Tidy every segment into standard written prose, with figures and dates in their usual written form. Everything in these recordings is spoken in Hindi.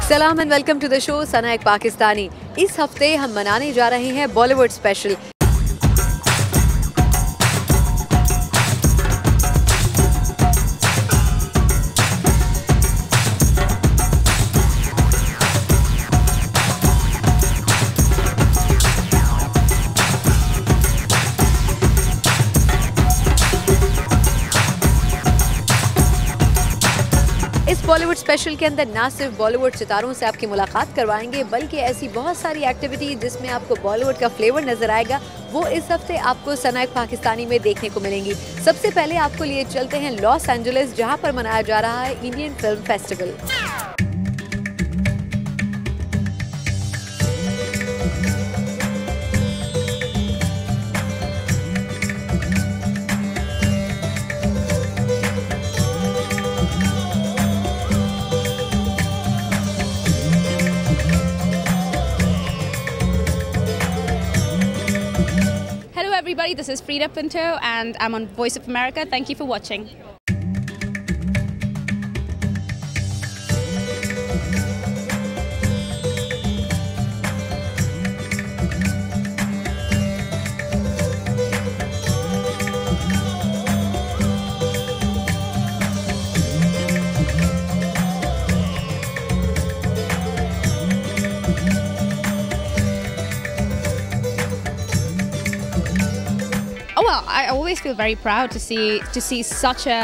सलाम and welcome to the show Sana एक पाकिस्तानी। इस हफ्ते हम मनाने जा रहे हैं बॉलीवुड स्पेशल। इस बॉलीवुड स्पेशल के अंदर ना सिर्फ बॉलीवुड सितारों से आपकी मुलाकात करवाएंगे, बल्कि ऐसी बहुत सारी एक्टिविटी जिसमें आपको बॉलीवुड का फ्लेवर नजर आएगा, वो इस हफ्ते आपको सना एक पाकिस्तानी में देखने को मिलेंगी। सबसे पहले आपको लिए चलते हैं लॉस एंजलिस, जहां पर मनाया जा रहा है Indian film festival. Everybody, this is Frida Pinto and I'm on Voice of America. Thank you for watching. Oh well, I always feel very proud to see such a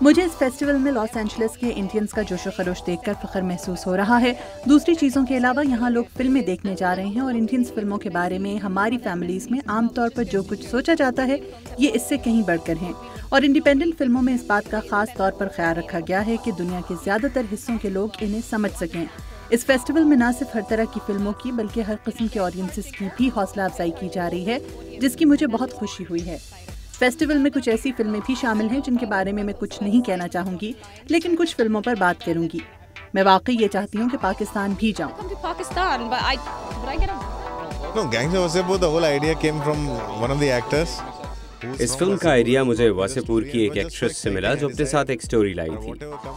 मुझे इस फेस्टिवल में लॉस एंजलिस के इंडियंस का जोशो खरोश देखकर फख्र महसूस हो रहा है। दूसरी चीज़ों के अलावा यहाँ लोग फिल्में देखने जा रहे हैं और इंडियंस फिल्मों के बारे में हमारी फैमिलीज में आमतौर पर जो कुछ सोचा जाता है ये इससे कहीं बढ़कर है। और इंडिपेंडेंट फिल्मों में इस बात का खास तौर पर ख्याल रखा गया है कि दुनिया के ज्यादातर हिस्सों के लोग इन्हें समझ सकें। इस फेस्टिवल में न सिर्फ हर तरह की फिल्मों की बल्कि हर किस्म के ऑडियंसेस की भी हौसला अफजाई की जा रही है, जिसकी मुझे बहुत खुशी हुई है। फेस्टिवल में कुछ ऐसी फिल्में भी शामिल हैं जिनके बारे में मैं कुछ नहीं कहना चाहूंगी, लेकिन कुछ फिल्मों पर बात करूंगी। मैं वाकई ये चाहती हूँ कि पाकिस्तान भी जाऊँ। इस फिल्म का आइडिया मुझे वासेपुर की एक एक्ट्रेस से मिला जो अपने साथ एक स्टोरी लाई थी।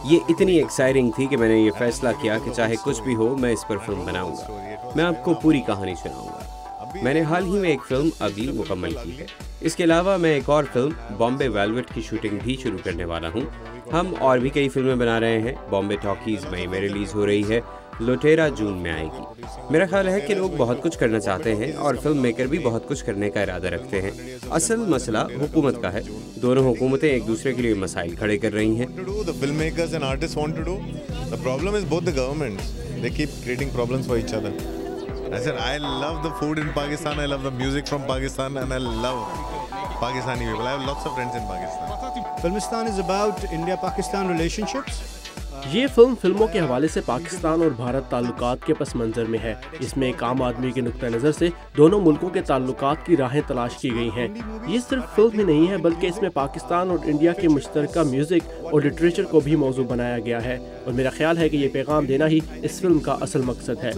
ये इतनी एक्साइटिंग थी कि मैंने ये फैसला किया कि चाहे कुछ भी हो मैं इस पर फिल्म बनाऊंगा। मैं आपको पूरी कहानी सुनाऊंगा। मैंने हाल ही में एक फिल्म अगली मुकम्मल की है। इसके अलावा मैं एक और फिल्म बॉम्बे वेलवेट की शूटिंग भी शुरू करने वाला हूँ। हम और भी कई फिल्में बना रहे हैं। बॉम्बे टॉकीज मई में रिलीज हो रही है, लुटेरा जून में आएगी। मेरा ख्याल है कि लोग बहुत कुछ करना चाहते हैं और फिल्म मेकर भी बहुत कुछ करने का इरादा रखते हैं। असल मसला हुकूमत का है। दोनों हुकूमतें एक दूसरे के लिए मसाइल खड़े कर रही हैं। I love the food in Pakistan, I love the music from Pakistan and I love Pakistani people. I have lots of friends in Pakistan. Filmistan is about India-Pakistan relationships. ये फिल्म फिल्मों के हवाले से पाकिस्तान और भारत ताल्लुकात के पस मंजर में है। इसमें एक आम आदमी के नुक्ता नज़र से दोनों मुल्कों के ताल्लुकात की राहें तलाश की गई हैं। ये सिर्फ फिल्म ही नहीं है बल्कि इसमें पाकिस्तान और इंडिया के मुश्तरका म्यूजिक और लिटरेचर को भी मौजू बनाया गया है और मेरा ख्याल है कि ये पैगाम देना ही इस फिल्म का असल मकसद है।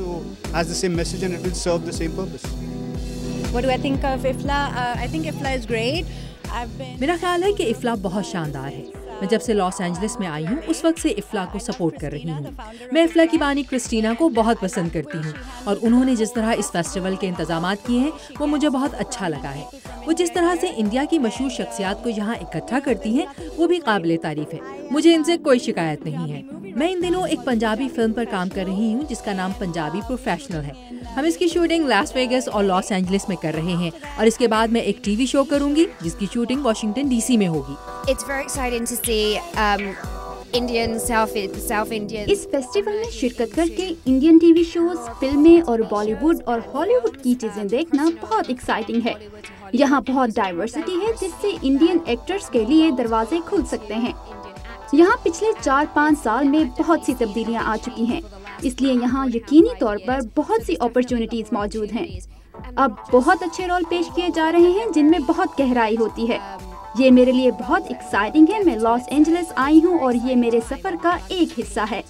मेरा ख्याल है कि इफ्ला बहुत शानदार है। मैं जब से लॉस एंजलिस में आई हूँ उस वक्त से इफ्ला को सपोर्ट कर रही हूँ। मैं इफ्ला की बानी क्रिस्टीना को बहुत पसंद करती हूँ और उन्होंने जिस तरह इस फेस्टिवल के इंतजामात किए हैं वो मुझे बहुत अच्छा लगा है। वो जिस तरह से इंडिया की मशहूर शख्सियात को यहाँ इकट्ठा करती हैं वो भी काबिले तारीफ है। मुझे इनसे कोई शिकायत नहीं है। मैं इन दिनों एक पंजाबी फिल्म पर काम कर रही हूँ जिसका नाम पंजाबी प्रोफेशनल है। हम इसकी शूटिंग लास वेगस और लॉस एंजलिस में कर रहे हैं और इसके बाद मैं एक टीवी शो करूँगी जिसकी शूटिंग वाशिंगटन डीसी में होगी। इस फेस्टिवल में शिरकत करके इंडियन टीवी शोज, फिल्में और बॉलीवुड और हॉलीवुड की चीजें देखना बहुत एक्साइटिंग है। यहाँ बहुत डाइवर्सिटी है जिससे इंडियन एक्टर्स के लिए दरवाजे खुल सकते हैं। यहाँ पिछले 4-5 साल में बहुत सी तब्दीलियाँ आ चुकी हैं, इसलिए यहाँ यकीनी तौर पर बहुत सी अपॉर्चुनिटीज मौजूद हैं। अब बहुत अच्छे रोल पेश किए जा रहे हैं जिनमें बहुत गहराई होती है। ये मेरे लिए बहुत एक्साइटिंग है। मैं लॉस एंजलिस आई हूँ और ये मेरे सफर का एक हिस्सा है।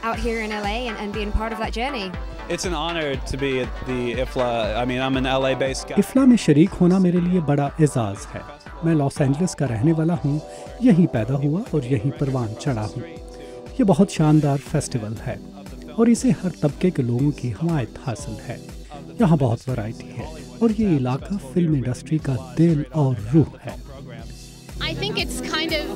Out here in LA and being part of that journey. It's an honor to be at the IFLA. I mean, I'm an LA-based guy. IFLA में शरीक होना मेरे लिए बड़ा एजाज़ है। मैं लॉस एंजलिस का रहने वाला हूँ, यहीं पैदा हुआ और यहीं परवान चढ़ा हूँ। ये बहुत शानदार फेस्टिवल है। और इसे हर तबके के लोगों की हमायत हासिल है। यहाँ बहुत वैरायटी है और ये इलाका फिल्म इंडस्ट्री का दिल और रूह है। I think it's kind of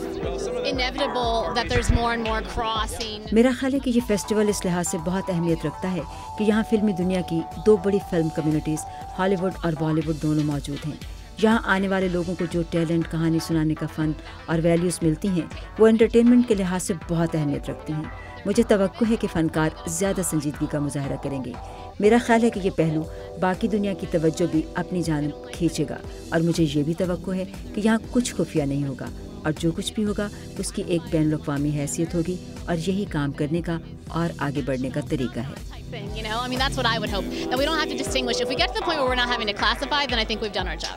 inevitable that there's more and more crossing. मेरा ख्याल है कि ये फेस्टिवल इस लिहाज से बहुत अहमियत रखता है कि यहाँ फिल्मी दुनिया की दो बड़ी फिल्म कम्युनिटीज़ हॉलीवुड और बॉलीवुड दोनों मौजूद हैं। यहाँ आने वाले लोगों को जो टैलेंट, कहानी सुनाने का फ़न और वैल्यूज़ मिलती हैं वो एंटरटेनमेंट के लिहाज से बहुत अहमियत रखती हैं। मुझे तवक्को है कि फ़नकार ज़्यादा संजीदगी का मुजाहरा करेंगे। मेरा ख्याल है कि ये पहलू बाकी दुनिया की तवज्जो भी अपनी जानिब खींचेगा और मुझे ये भी तवक्को है कि यहाँ कुछ खुफिया नहीं होगा और जो कुछ भी होगा उसकी एक बैनुल-अक़वामी हैसियत होगी और यही काम करने का और आगे बढ़ने का तरीका है। You know, I mean, that's what I would hope, that we don't have to distinguish. If we get to the point where we're not having to classify, then I think we've done our job.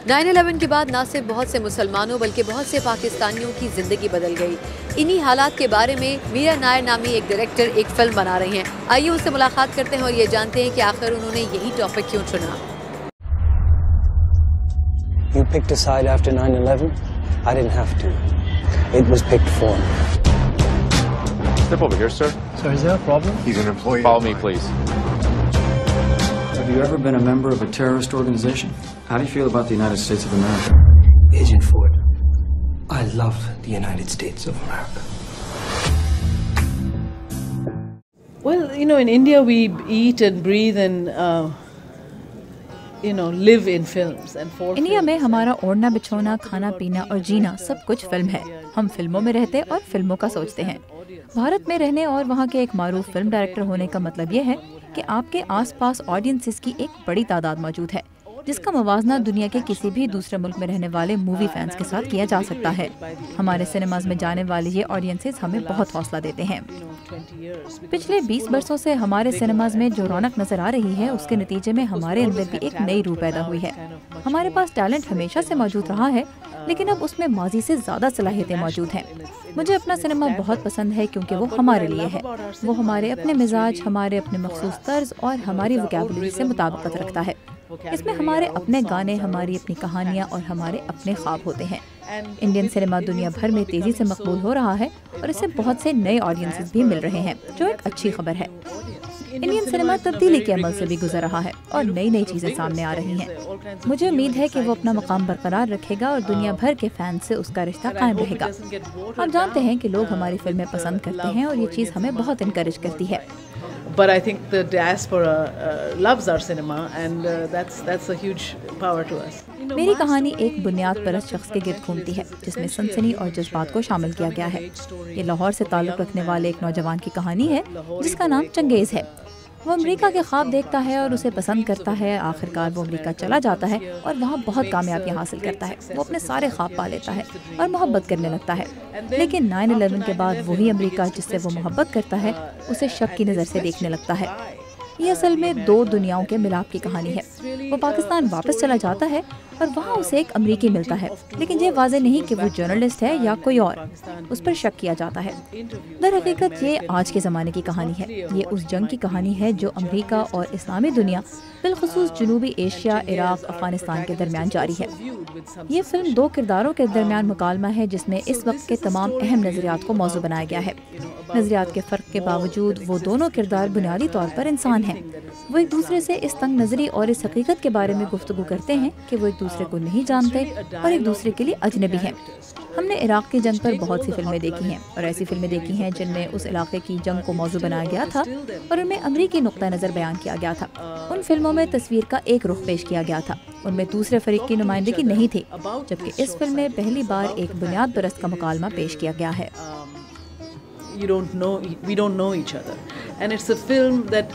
9/11 के बाद ना सिर्फ बहुत से मुसलमानों बल्कि बहुत से पाकिस्तानियों की ज़िंदगी बदल गई। इन्हीं हालात के बारे में मीरा नायर नामी एक डायरेक्टर एक फिल्म बना रही हैं। आइए उससे मुलाकात करते हैं और ये जानते हैं कि आखिर उन्होंने यही टॉपिक क्यों चुना। You picked a side after 9/11? I didn't have to. It was picked for me. Step over here, sir. Sir, is there a problem? He's an employee. Follow me, please. Have you ever been a member of a terrorist organization? How do you feel about the United States of America? Agent Ford, I love the United States of America. Well, you know, in India we eat and breathe and live in films and for India में हमारा ओढ़ना बिछोना, खाना पीना और जीना सब कुछ फिल्म है। हम फिल्मों में रहते और फिल्मों का सोचते हैं। भारत में रहने और वहाँ के एक मारूफ फिल्म डायरेक्टर होने का मतलब ये है कि आपके आसपास ऑडियंसेस की एक बड़ी तादाद मौजूद है जिसका मवाजना दुनिया के किसी भी दूसरे मुल्क में रहने वाले मूवी फैंस के साथ किया जा सकता है। हमारे सिनेमाज में जाने वाले ये ऑडियंसेस हमें बहुत हौसला देते हैं। पिछले 20 वर्षों से हमारे सिनेमाज में जो रौनक नजर आ रही है उसके नतीजे में हमारे अंदर भी एक नई रूह पैदा हुई है। हमारे पास टैलेंट हमेशा से मौजूद रहा है लेकिन अब उसमें माजी से ज़्यादा सलाहियतें मौजूद हैं। मुझे अपना सिनेमा बहुत पसंद है क्योंकि वो हमारे लिए है। वो हमारे अपने मिजाज, हमारे अपने मखसूस तर्ज और हमारी वोकैबुलरी से मुताबिकत रखता है। इसमें हमारे अपने गाने, हमारी अपनी कहानियाँ और हमारे अपने ख्वाब होते हैं। इंडियन सिनेमा दुनिया भर में तेज़ी से मकबूल हो रहा है और इससे बहुत से नए ऑडियंसेस भी मिल रहे हैं जो एक अच्छी खबर है। इंडियन सिनेमा तब्दीली के अमल से भी गुजर रहा है और नई नई चीज़ें सामने आ रही हैं। मुझे उम्मीद है कि वो अपना मकाम बरकरार रखेगा और दुनिया भर के फैंस से उसका रिश्ता कायम रहेगा। हम जानते हैं कि लोग हमारी फिल्में पसंद करते हैं और ये चीज़ हमें बहुत इनकरेज करती है। But I think the diaspora loves our cinema and that's a huge power to us. मेरी कहानी एक बुनियाद परस्त शख्स के गिर्द घूमती है जिसमें सनसनी और जज्बात को शामिल किया गया है। ये लाहौर से ताल्लुक़ रखने वाले एक नौजवान की कहानी है जिसका नाम चंगेज़ है। वो अमेरिका के ख्वाब देखता है और उसे पसंद करता है। आखिरकार वो अमेरिका चला जाता है और वहाँ बहुत कामयाबियाँ हासिल करता है। वो अपने सारे ख्वाब पा लेता है और मोहब्बत करने लगता है। लेकिन 9/11 के बाद वही अमेरिका जिससे वो मोहब्बत करता है उसे शक की नज़र से देखने लगता है। ये असल में दो दुनियाओं के मिलाप की कहानी है। वो पाकिस्तान वापस चला जाता है और वहाँ उसे एक अमरीकी मिलता है लेकिन ये वाज़ेह नहीं कि वो जर्नलिस्ट है या कोई और। उस पर शक किया जाता है। दर हकीकत ये आज के ज़माने की कहानी है। ये उस जंग की कहानी है जो अमरीका और इस्लामी दुनिया बिलखुसूस जनूबी एशिया, इराक, अफगानिस्तान के दरमियान जारी है। ये फिल्म दो किरदारों के दरमियान मुकालमा है जिसमें इस वक्त के तमाम अहम नज़रियात को मौजू बनाया गया है। नज़रियात के फ़र्क के बावजूद वो दोनों किरदार बुनियादी तौर पर इंसान हैं। वो एक दूसरे से इस तंग नज़री और इस हकीकत के बारे में गुफ्तगू करते हैं कि वो एक दूसरे को नहीं जानते और एक दूसरे के लिए अजनबी हैं। हमने इराक की जंग पर बहुत सी फिल्में देखी हैं और ऐसी फिल्में देखी हैं जिनमें उस इलाके की जंग को मौजू बनाया गया था और उनमें अमरीकी नुक्ता नज़र बयान किया गया था। उन फिल्मों में तस्वीर का एक रुख पेश किया गया था। उनमें दूसरे फरीक की नुमाइंदगी नहीं थी, जबकि इस फिल्म में पहली बार एक बुनियाद परस्त का मुकालमा पेश किया गया है। We don't know each other, and it's a film that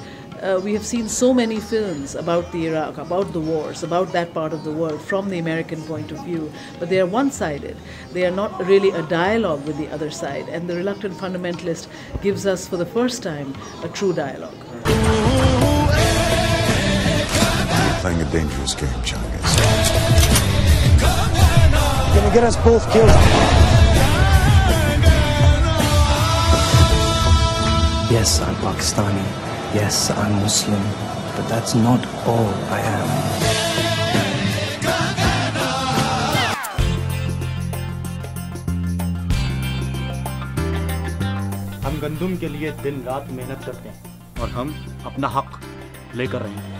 we have seen so many films about the Iraq, about the wars, about that part of the world from the American point of view, but they are one-sided. They are not really a dialogue with the other side, and the Reluctant Fundamentalist gives us for the first time a true dialogue. You're playing a dangerous game, Chungus. Gonna get us both killed. Yes, I'm Pakistani. Yes, I'm Muslim. But that's not all I am. हम गंदुम के लिए दिन रात मेहनत करते हैं और हम अपना हक लेकर रहे हैं।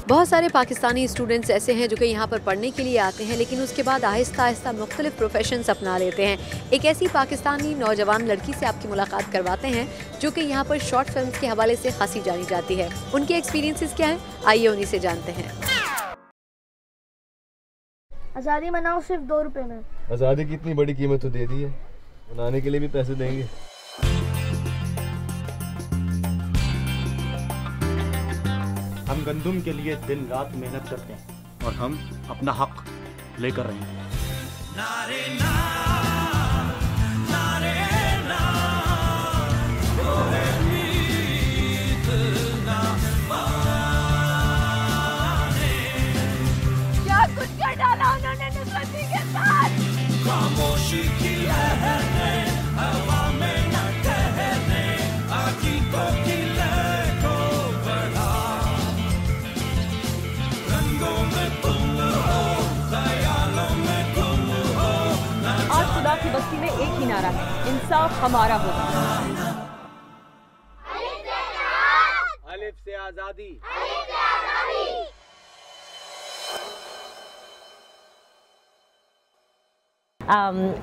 बहुत सारे पाकिस्तानी स्टूडेंट्स ऐसे हैं जो कि यहाँ पर पढ़ने के लिए आते हैं, लेकिन उसके बाद आहिस्ता आहिस्ता मुख्तलिफ प्रोफेशंस अपना लेते हैं। एक ऐसी पाकिस्तानी नौजवान लड़की से आपकी मुलाकात करवाते हैं जो कि यहाँ पर शॉर्ट फिल्म्स के हवाले से खासी जानी जाती है। उनके एक्सपीरियंसेस क्या हैं, आइए उन्हीं से जानते हैं। आज़ादी मनाओ सिर्फ 2 रुपए में। आज़ादी की इतनी बड़ी कीमत तो दे दी है, मनाने के लिए भी पैसे देंगे। हम गंदुम के लिए दिन रात मेहनत करते हैं और हम अपना हक लेकर रहे हैं। क्या कुछ कर डाला उन्होंने नुसरती के साथ। खामोशी की लहरें हवा में न ठहरने, आकीतों की लहर को बढ़ा, रंगों में तुम हो, ख्यालों में तुम हो। आज खुदा की बस्ती में एक ही नारा है, इंसाफ हमारा होगा। अलिफ से आजादी।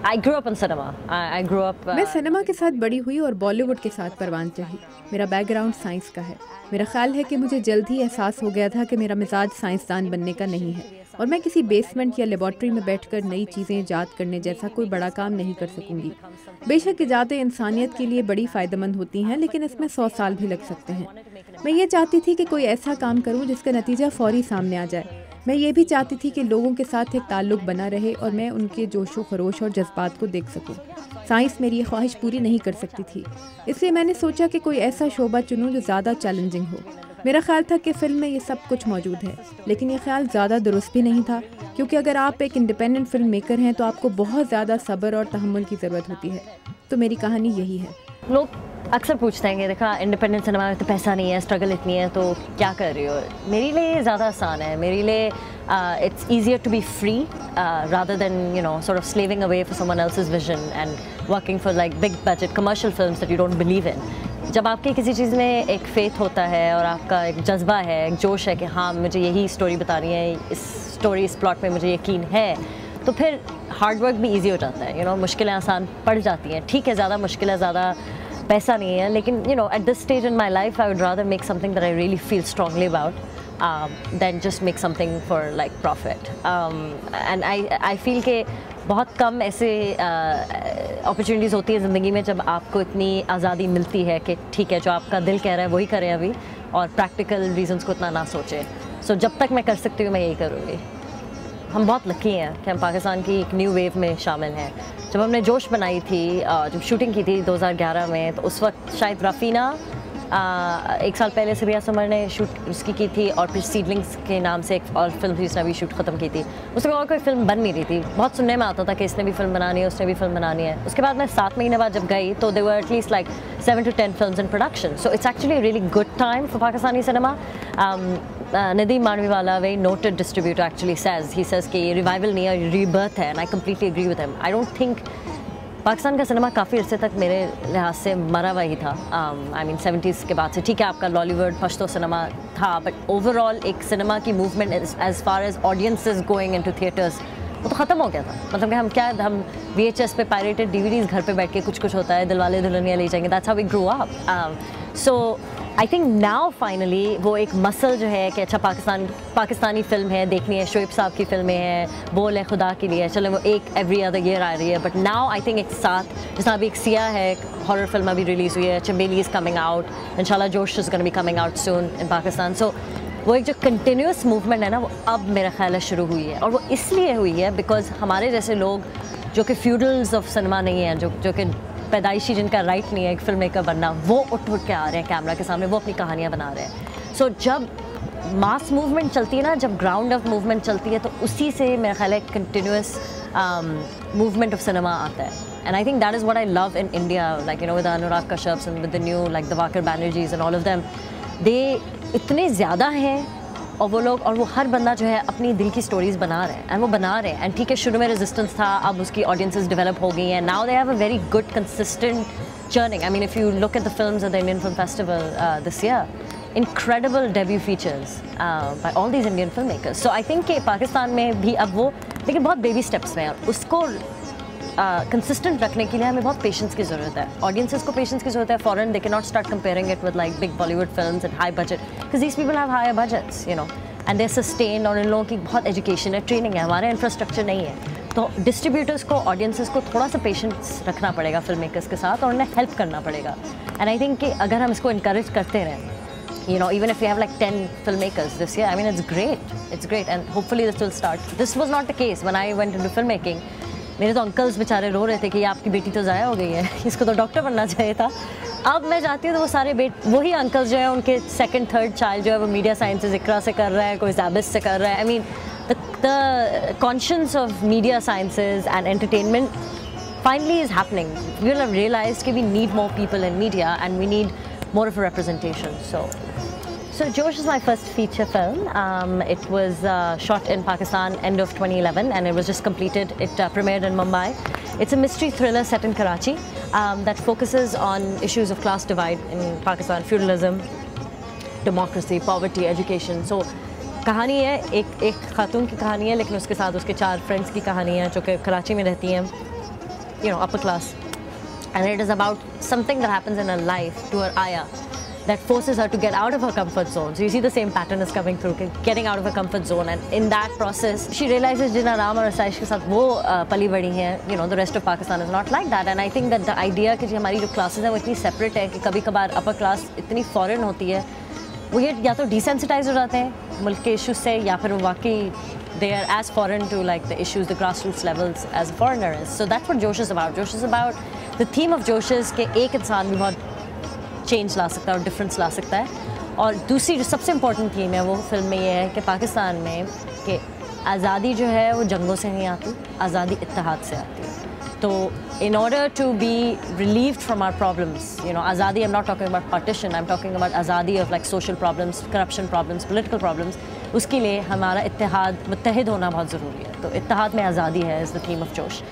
I grew up in cinema. I grew up. मैं सिनेमा के साथ बड़ी हुई और बॉलीवुड के साथ परवान चढ़ी। मेरा बैकग्राउंड साइंस का है। मेरा ख्याल है कि मुझे जल्द ही एहसास हो गया था कि मेरा मिजाज साइंसदान बनने का नहीं है और मैं किसी बेसमेंट या लेबॉर्ट्री में बैठकर नई चीज़ें ईजाद करने जैसा कोई बड़ा काम नहीं कर सकूंगी। बेशक ईजादें इंसानियत के लिए बड़ी फ़ायदेमंद होती हैं, लेकिन इसमें 100 साल भी लग सकते हैं। मैं ये चाहती थी कि कोई ऐसा काम करूँ जिसका नतीजा फौरी सामने आ जाए। मैं ये भी चाहती थी कि लोगों के साथ एक ताल्लुक़ बना रहे और मैं उनके जोशो खरोश और जज्बात को देख सकूं। साइंस मेरी ये ख्वाहिश पूरी नहीं कर सकती थी, इसलिए मैंने सोचा कि कोई ऐसा शोबा चुनूं जो ज़्यादा चैलेंजिंग हो। मेरा ख्याल था कि फ़िल्म में ये सब कुछ मौजूद है, लेकिन ये ख्याल ज़्यादा दुरुस्त भी नहीं था, क्योंकि अगर आप एक इंडिपेंडेंट फिल्म मेकर हैं तो आपको बहुत ज़्यादा सब्र और तहम्मुल की ज़रूरत होती है। तो मेरी कहानी यही है। लोग अक्सर पूछते हैं कि देखा इंडिपेंडेंट सिनेमा में तो पैसा नहीं है, स्ट्रगल इतनी है, तो क्या कर रही हो। मेरे लिए ज़्यादा आसान है। मेरे लिए it's easier to be free rather than sort of slaving away for someone else's vision and working for like big budget commercial films that you don't believe in. जब आपके किसी चीज़ में एक फेथ होता है और आपका एक जज्बा है, एक जोश है कि हाँ मुझे यही स्टोरी बतानी है, इस प्लॉट में मुझे यकीन है, तो फिर हार्ड वर्क भी ईजी हो जाता है। मुश्किलें आसान पड़ जाती हैं। ठीक है, ज़्यादा मुश्किल है, ज़्यादा पैसा नहीं है, लेकिन at this stage in my life I would rather make something that I really feel strongly about than just make something for like profit. And I feel कि बहुत कम ऐसे opportunities होती है ज़िंदगी में जब आपको इतनी आज़ादी मिलती है कि ठीक है जो आपका दिल कह रहा है वही करें अभी, और practical reasons को इतना ना सोचें। So जब तक मैं कर सकती हूँ मैं यही करूँगी। हम बहुत लकी हैं कि हम पाकिस्तान की एक न्यू वेव में शामिल हैं। जब हमने जोश बनाई थी, जब शूटिंग की थी 2011 में, तो उस वक्त शायद रफ़ीना 1 साल पहले सबिया समर ने शूट उसकी की थी, और फिर सीडलिंग्स के नाम से एक और फिल्म थी जिसने अभी शूट ख़त्म की थी। उसके बाद और कोई फिल्म बन नहीं रही थी। बहुत सुनने में आता था कि इसने भी फिल्म बनानी है, उसने भी फिल्म बनानी है। उसके बाद मैं 7 महीने बाद जब गई तो there were at least like 7 to 10 films in production. So it's actually a really good time for Pakistani cinema. Nadeem Manviwala, a very noted distributor, actually says कि revival नहीं है, rebirth है, and I completely agree with him. I don't think Pakistan का सिनेमा काफ़ी अर्से तक मेरे लिहाज से मरा हुआ ही था। I mean 70s के बाद से ठीक है आपका लॉलीवुड पश्तो सिनेमा था, बट ओवरऑल एक सिनेमा की movement as far as audiences going into theatres वो तो ख़त्म हो गया था। मतलब कि हम VHS पे पायरेटेड DVDs घर पे बैठ के कुछ होता है, Dilwale Dulhania Le Jayenge, that's how we grow up. So I think now finally वो एक मसल जो है कि अच्छा पाकिस्तानी फ़िल्म है, देखनी है, शोएब साहब की फ़िल्में हैं, बोल है खुदा के लिए, चलो वो एक एवरी अदर ईयर आ रही है, बट नाउ आई थिंक एक साथ जैसा अभी एक सिया है, हॉरर फिल्म अभी रिलीज़ हुई है, चंबेली इज़ कमिंग आउट, इंशाल्लाह Josh is gonna be coming out soon in Pakistan. So वो एक जो कंटिन्यूस मूवमेंट है ना, वो अब मेरा ख्याल है शुरू हुई है, और वो इसलिए हुई है बिकॉज हमारे जैसे लोग जो कि फ्यूडल्स ऑफ सिनेमा नहीं हैं, जो कि पैदाइशी जिनका राइट नहीं है एक फिल्म मेकर बनना, वो उठ के आ रहे हैं कैमरा के सामने, वो अपनी कहानियाँ बना रहे हैं। सो जब मास मूवमेंट चलती है ना, जब ग्राउंड ऑफ मूवमेंट चलती है, तो उसी से मेरा ख्याल है कंटिन्यूस मूवमेंट ऑफ सिनेमा आता है। And I think that is what I love in India, like with the Anurag Kashyap's and with the new like the Vakar Banerjees and all of them. They इतने ज़्यादा हैं और वो लोग, और वो हर बंदा जो है अपनी दिल की स्टोरीज़ बना रहे हैं, एंड वो बना रहे हैं। एंड ठीक है, शुरू में रेजिस्टेंस था, अब उसकी ऑडियंसेस डेवलप हो गई हैं, now they have a very good consistent churning. I mean, if you look at the films at the Indian Film Festival this year, incredible debut features by all these Indian filmmakers. So I think कि पाकिस्तान में भी अब वो, लेकिन बहुत baby steps में है, उसको consistent रखने के लिए हमें बहुत patience की ज़रूरत है. Audiences को patience की ज़रूरत है. Foreign, they cannot start comparing it with like big Bollywood films and high budget, because these people have higher budgets, you know, and they're sustained, और इन लोगों की बहुत education है, training है, हमारे infrastructure नहीं है. तो डिस्ट्रीब्यूटर्स को, ऑडियंसेस को थोड़ा सा पेशेंस रखना पड़ेगा फिल्म मेकर्स के साथ, और उन्हें हेल्प करना पड़ेगा. एंड आई थिंक कि अगर हम इसको इनकरेज करते रहें, you know, even if we have like 10 filmmakers this year, I mean, it's great, and hopefully this will start. This was not the case when I went into filmmaking. मेरे तो अंकल्स बेचारे रो रहे थे कि आपकी बेटी तो ज़ाया हो गई है, इसको तो डॉक्टर बनना चाहिए था. अब मैं जाती हूँ तो वो सारे वही अंकल्स जो है, उनके सेकंड थर्ड चाइल्ड जो है वो मीडिया साइंसेज इकरा से कर रहा है, कोई ज़ाबिस से कर रहा है. I mean the conscience of media sciences and entertainment finally is happening. We will have realized that we need more people in media and we need more of a representation. So Josh is my first feature film. It was shot in Pakistan end of 2011 and it was just completed. It premiered in Mumbai. It's a mystery thriller set in Karachi that focuses on issues of class divide in Pakistan, feudalism, democracy, poverty, education. So कहानी है, एक खातून की कहानी है, लेकिन उसके साथ उसके 4 फ्रेंड्स की कहानी है जो कि कराची में रहती हैं, you know, upper class, and it is about something that happens in her life to her ayah that forces her to get out of her comfort zone. So you see the same pattern is coming through, getting out of her comfort zone, and in that process she realizes जिन आराम और आसाइश के साथ वो पली बड़ी हैं, you know, the rest of Pakistan is not like that. And I think that the idea कि हमारी जो classes हैं वो इतनी separate है कि कभी कभार upper class इतनी foreign होती है, वो ये या तो डिसेंसिटाइज हो जाते हैं मुल्क के इश्यूज से, या फिर वो वाकई they are as foreign to like the issues the grass roots levels as foreigner is. So that's what Josh is about. Josh is about the theme of Josh is कि एक इंसान भी बहुत चेंज ला सकता है और डिफरेंस ला सकता है. और दूसरी जो सबसे इम्पोर्टेंट थीम है वो फिल्म में ये है कि पाकिस्तान में कि आज़ादी जो है वो जंगों से नहीं आती, आज़ादी इत्तेहाद से आती है. तो in order to be relieved from our problems, you know, azadi, I'm not talking about partition, I'm talking about azadi of like social problems, corruption problems, political problems. उसके लिए हमारा इत्तेहाद, मुत्तहिद होना बहुत ज़रूरी है. तो इत्तेहाद में आज़ादी है is the theme of जोश.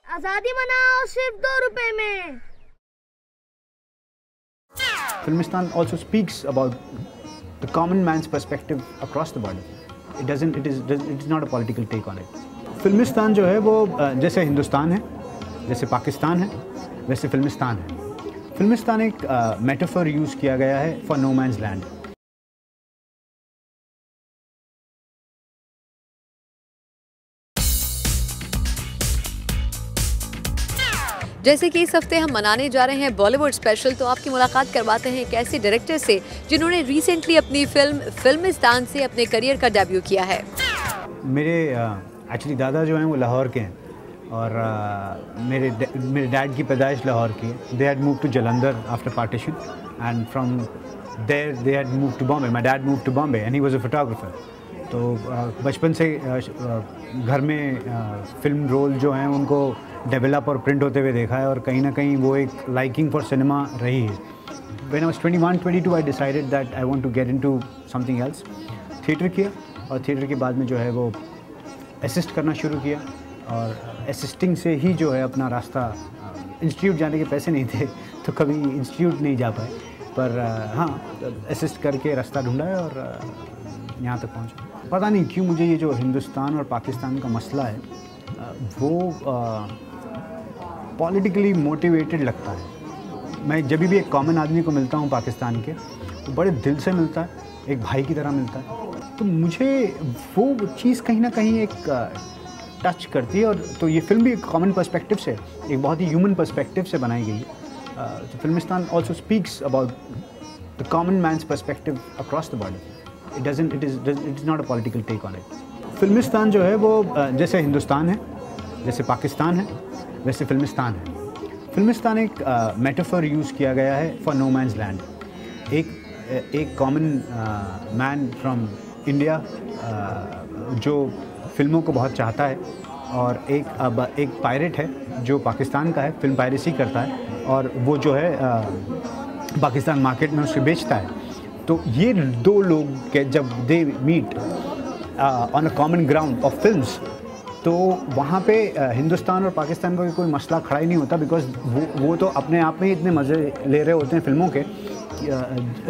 आज़ादी मनाओ सिर्फ 2 रुपए में. Filmistan also speaks about the common man's perspective across the border. It is not a political take on it. Filmistaan जो है वो जैसे हिंदुस्तान है, जैसे पाकिस्तान है, वैसे फिल्मिस्तान है. फिल्मिस्तान एक मेटाफर यूज़ किया गया है फॉर नो मैन्स लैंड. जैसे कि इस हफ्ते हम मनाने जा रहे हैं बॉलीवुड स्पेशल, तो आपकी मुलाकात करवाते हैं एक ऐसे डायरेक्टर से जिन्होंने रिसेंटली अपनी फिल्म फिल्मिस्तान से अपने करियर का डेब्यू किया है. मेरे एक्चुअली दादा जो हैं वो लाहौर के हैं और मेरे डैड की पैदाइश लाहौर की है. They had move to Jalandhar after partition and from there they had move to Bombay. My dad move to Bombay and he was a photographer. तो बचपन से घर में फिल्म रोल जो हैं उनको डेवलप और प्रिंट होते हुए देखा है, और कहीं ना कहीं वो एक लाइकिंग फॉर सिनेमा रही है. When I was 21-22 I decided that I want to get into something else. Theatre किया, और थिएटर के बाद में जो है वो असिस्ट करना शुरू किया, और असिस्टिंग से ही जो है अपना रास्ता, इंस्टीट्यूट जाने के पैसे नहीं थे तो कभी इंस्टीट्यूट नहीं जा पाए, पर हाँ असिस्ट करके रास्ता ढूंढा है और यहाँ तक पहुँचा. पता नहीं क्यों मुझे ये जो हिंदुस्तान और पाकिस्तान का मसला है वो पॉलिटिकली मोटिवेटेड लगता है. मैं जब भी एक कॉमन आदमी को मिलता हूँ पाकिस्तान के, तो बड़े दिल से मिलता है, एक भाई की तरह मिलता है. तो मुझे वो चीज़ कहीं ना कहीं एक टच करती है. और तो ये फिल्म भी एक कॉमन पर्सपेक्टिव से, एक बहुत ही ह्यूमन पर्सपेक्टिव से बनाई गई है. तो Filmistaan also speaks about the common man's perspective across the border. It is not a political take on it. Filmistaan जो है वो जैसे हिंदुस्तान है, जैसे पाकिस्तान है, वैसे फिल्मिस्तान है. फिल्मिस्तान एक मेटाफर यूज़ किया गया है फॉर नो मैन्स लैंड. एक कॉमन मैन फ्रॉम इंडिया जो फिल्मों को बहुत चाहता है, और एक पायरेट है जो पाकिस्तान का है, फिल्म पायरेसी करता है, और वो जो है पाकिस्तान मार्केट में उसे बेचता है. तो ये दो लोग के जब they meet on a common ground of films, तो वहाँ पे हिंदुस्तान और पाकिस्तान का कोई मसला खड़ा ही नहीं होता, बिकॉज वो तो अपने आप में ही इतने मज़े ले रहे होते हैं फिल्मों के,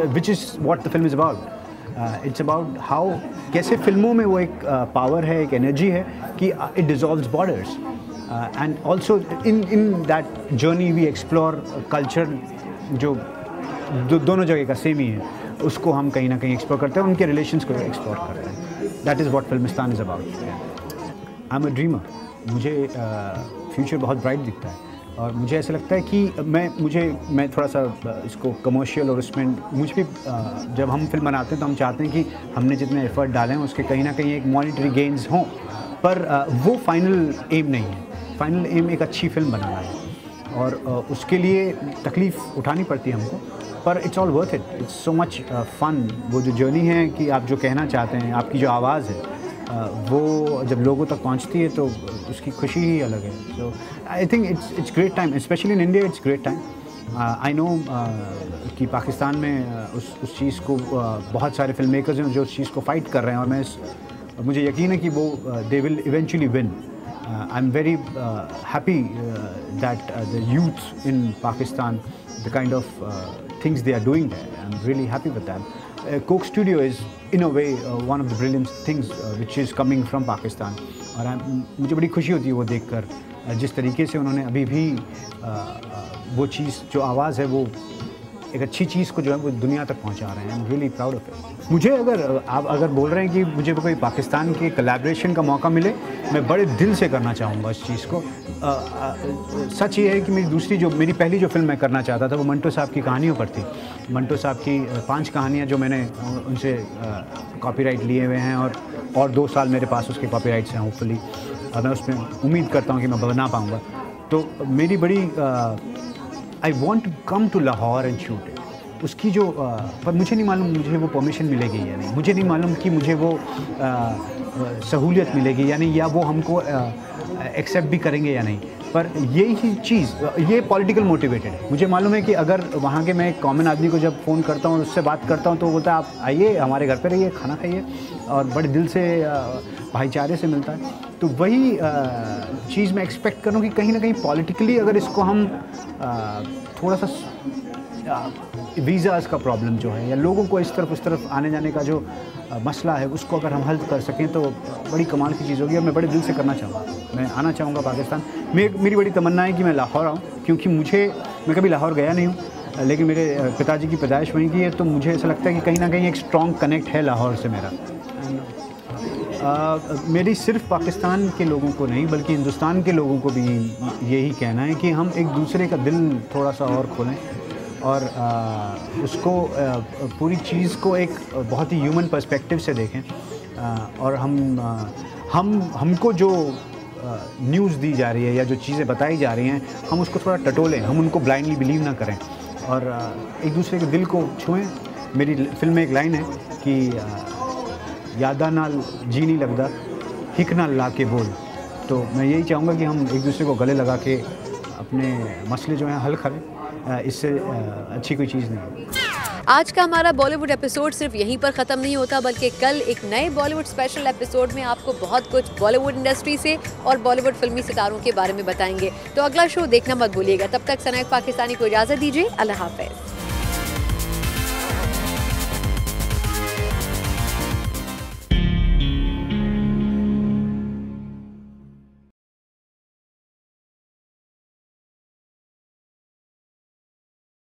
which is what the film is about. It's about how कैसे फिल्मों में वो एक पावर है, एक एनर्जी है कि it dissolves borders, and also in that journey we explore culture जो दोनों जगह का सेम ही है, उसको हम कहीं ना कहीं एक्सप्लोर करते हैं, उनके रिलेशंस को एक्सप्लोर करते हैं। That is what Filmistaan is about. I am a dreamer, मुझे फ्यूचर बहुत ब्राइट दिखता है, और मुझे ऐसा लगता है कि मैं थोड़ा सा इसको कमर्शियल और उसमें मुझ भी जब हम फिल्म बनाते हैं तो हम चाहते हैं कि हमने जितने एफर्ट डाले हैं उसके कहीं ना कहीं एक मॉनिटरी गेन्स हों, पर वो फाइनल एम नहीं है। फाइनल एम एक अच्छी फिल्म बनाना है, और उसके लिए तकलीफ़ उठानी पड़ती है हमको, पर it's all worth it, it's so much fun. वो जो जर्नी है कि आप जो कहना चाहते हैं, आपकी जो आवाज़ है, वो जब लोगों तक पहुंचती है तो उसकी खुशी ही अलग है। So I think it's great time, specially in India it's great time. I know कि पाकिस्तान में उस चीज़ को बहुत सारे फिल्म मेकर्स हैं जो उस चीज़ को फाइट कर रहे हैं, और मुझे यकीन है कि वो they will eventually win. I am very happy that the youth in Pakistan, the kind of things they are doing there. I'm really happy with that. Coke Studio is in a way one of the brilliant things which is coming from Pakistan. और मुझे बड़ी खुशी होती है वो देखकर, जिस तरीके से उन्होंने अभी भी वो चीज़ जो आवाज़ है, वो एक अच्छी चीज़ को जो है वो दुनिया तक पहुंचा रहे हैं। I am really proud of it. मुझे आप अगर बोल रहे हैं कि मुझे कोई पाकिस्तान के कोलैबोरेशन का मौका मिले, मैं बड़े दिल से करना चाहूँगा इस चीज़ को। सच ये है कि मेरी पहली जो फिल्म मैं करना चाहता था वो मंटो साहब की कहानियों पर थी। मंटो साहब की 5 कहानियाँ जो मैंने उनसे कॉपीराइट लिए हुए हैं, और 2 साल मेरे पास उसके कॉपीराइट्स हैं। होपफुली मैं उसमें उम्मीद करता हूँ कि मैं बना पाऊँगा। तो मेरी बड़ी I want to come to Lahore and shoot it. उसकी जो पर मुझे नहीं मालूम मुझे वो परमिशन मिलेगी या नहीं, मुझे नहीं मालूम कि मुझे वो सहूलियत मिलेगी या नहीं, या वो हमको एक्सेप्ट भी करेंगे या नहीं। पर यही चीज़ ये पॉलिटिकल मोटिवेटेड है। मुझे मालूम है कि अगर वहाँ के मैं एक कॉमन आदमी को जब फ़ोन करता हूँ और उससे बात करता हूँ तो वो बोलता है आप आइए हमारे घर पे रहिए, खाना खाइए, और बड़े दिल से भाईचारे से मिलता है। तो वही चीज़ मैं एक्सपेक्ट करूँ कि कहीं ना कहीं पॉलिटिकली अगर इसको हम थोड़ा सा वीज़ाज़ का प्रॉब्लम जो है, या लोगों को इस तरफ उस तरफ आने जाने का जो मसला है, उसको अगर हम हल कर सकें तो बड़ी कमाल की चीज़ होगी। और मैं बड़े दिल से करना चाहूँगा, मैं आना चाहूँगा पाकिस्तान। मेरी बड़ी तमन्ना है कि मैं लाहौर आऊँ, क्योंकि मैं कभी लाहौर गया नहीं हूँ, लेकिन मेरे पिताजी की पैदाइश वहीं की है, तो मुझे ऐसा लगता है कि कहीं ना कहीं एक स्ट्रॉन्ग कनेक्ट है लाहौर से मेरा। मेरी सिर्फ पाकिस्तान के लोगों को नहीं बल्कि हिंदुस्तान के लोगों को भी यही कहना है कि हम एक दूसरे का दिल थोड़ा सा और खोलें, और उसको पूरी चीज़ को एक बहुत ही ह्यूमन पर्सपेक्टिव से देखें, और हमको जो न्यूज़ दी जा रही है या जो चीज़ें बताई जा रही हैं, हम उसको थोड़ा टटोलें, हम उनको ब्लाइंडली बिलीव ना करें, और एक दूसरे के दिल को छुएं। मेरी फिल्म में एक लाइन है कि यादा नाल जी नहीं लगता, हिक नाल ला के बोल। तो मैं यही चाहूँगा कि हम एक दूसरे को गले लगा के अपने मसले जो हैं हल करें, इससे अच्छी कोई चीज़ नहीं है। आज का हमारा बॉलीवुड एपिसोड सिर्फ यहीं पर ख़त्म नहीं होता, बल्कि कल एक नए बॉलीवुड स्पेशल एपिसोड में आपको बहुत कुछ बॉलीवुड इंडस्ट्री से और बॉलीवुड फिल्मी सितारों के बारे में बताएंगे। तो अगला शो देखना मत भूलिएगा। तब तक सनायक पाकिस्तानी को इजाज़त दीजिए। अल्लाह हाफ़िज़।